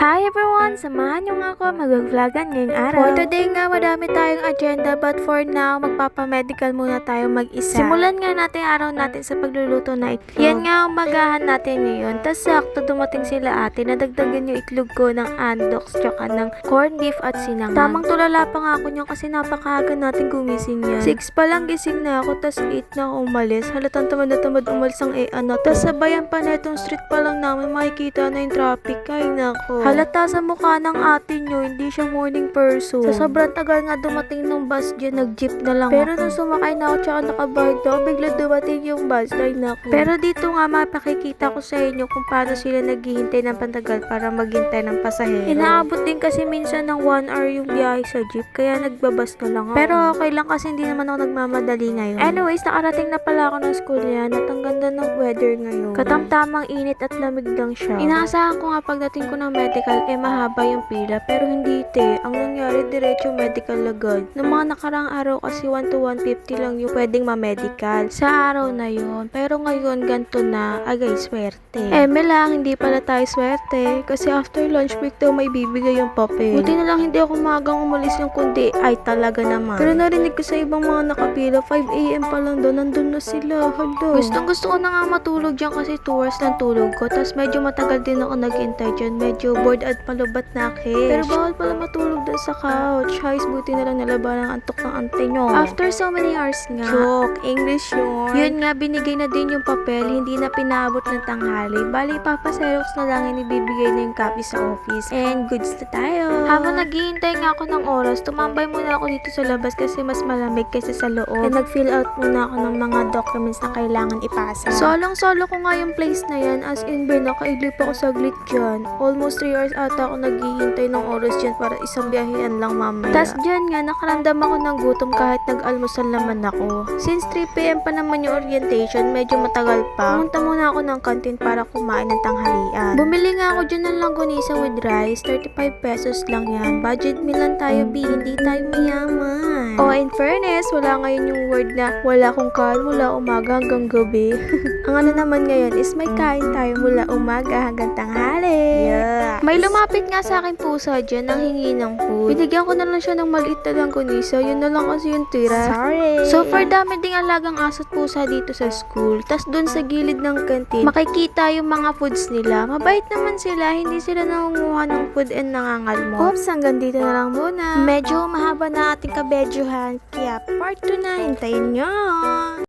Hi everyone! Samahan niyo nga ako mag-vlogan ngayong araw. For today nga, madami tayong agenda but for now, magpapamedical muna tayo mag-isa. Simulan nga natin araw natin sa pagluluto na itlog. Yan nga ang magahan natin ngayon. Tas sakto dumating sila ate, nadagdagan yung itlog ko ng andox tsaka ng corned beef at sinangag. Tamang tulala pa nga ako niyan kasi napakaaga natin gumising yan. 6 pa lang gising na ako, tas 8 na ako umalis. Halatang tamad na tamad umalis ang Tas sabayan pa na itong street pa lang namin, makikita na yung traffic. Ay nako. Halata sa mukha ng ate nyo, hindi siya morning person. Sa sobrang tagal nga dumating ng bus dyan, nag-jeep na lang Pero nung sumakay na ako tsaka nakabayad na ako, bigla dumating yung bus. Ay naku. Pero dito nga mapakikita ko sa inyo kung paano sila naghihintay ng pantagal para maghintay ng pasahero. Inaabot din kasi minsan ng 1 hour yung biyahe sa jeep, kaya nagbabas na lang ako. Pero okay lang kasi hindi naman ako nagmamadali ngayon. Anyways, nakarating na pala ako ng school yan at ang ganda ng weather ngayon. Katamtamang init at lamig lang siya. Inaasahan ko nga pagdating ko ng medical, mahaba yung pila, pero hindi te. Ang nangyari, diretso medical agad. Noong mga nakarang araw kasi 1 to 150 lang yung pwedeng ma-medical sa araw na yun. Pero ngayon, ganito na, agay swerte. Lang, hindi pala tayo swerte kasi after lunch break daw may bibigay yung papel. Buti na lang hindi ako magang umalis yung kundi, ay talaga naman. Pero narinig ko sa ibang mga nakapila, 5 AM pa lang doon, nandun na sila. Hello. Gustong gusto ko na nga matulog dyan kasi 2 hours lang tulog ko. Tapos medyo matagal din ako nag-intay dyan. Medyo bored at palubat na kish. Pero bawal pala matulog doon sa couch. Guys, buti na lang nalaban ang antok ng ante nyo. After so many hours nga. Joke, English yun. Yun nga, binigay na din yung papel. Hindi na pinaabot ng tanghali. Bali, papaserox na lang yung ibibigay na yung copy sa office. And goods na tayo. Habang naghihintay nga ako ng oras, tumambay muna ako dito sa labas kasi mas malamig kaysa sa loob. And nag-fill out muna ako ng mga documents na kailangan ipasa. Solong-solo ko nga yung place na yan. As in, nakaidlip ako saglit dyan. Almost 3 hours ata ako naghihintay ng oras dyan para isang biyahean lang mamaya. Tas dyan nga, nakaramdam ako ng gutom kahit nag-almusal naman ako. Since 3 PM pa naman yung orientation, medyo matagal pa. Pumunta muna ako ng canteen para kumain ng tanghalian. Bumili nga ako dyan ng langgonisa with rice. 35 pesos lang yan. Budget meal lang tayo, B. Hindi tayo mayaman. Oh, in fairness, wala ngayon yung word na wala akong kain mula umaga hanggang gabi. Ang ano naman ngayon is may kain tayo mula umaga hanggang tanghali. Yeah. May lumapit nga sa akin pusa dyan nang hingi ng food. Binigyan ko na lang siya ng maliit na langgonisa. Yun na lang kasi yung tira. Sorry. So far, dami ding alagang asot pusa dito sa school. Tas dun sa gilid ng kantin, makikita yung mga foods nila. Mabait naman sila. Hindi sila nangunguha ng food and nangangalmo. Oops, hanggang dito na lang muna. Medyo mahaba na ating kabedyohan. Kaya part 2 na. Hintayin nyo.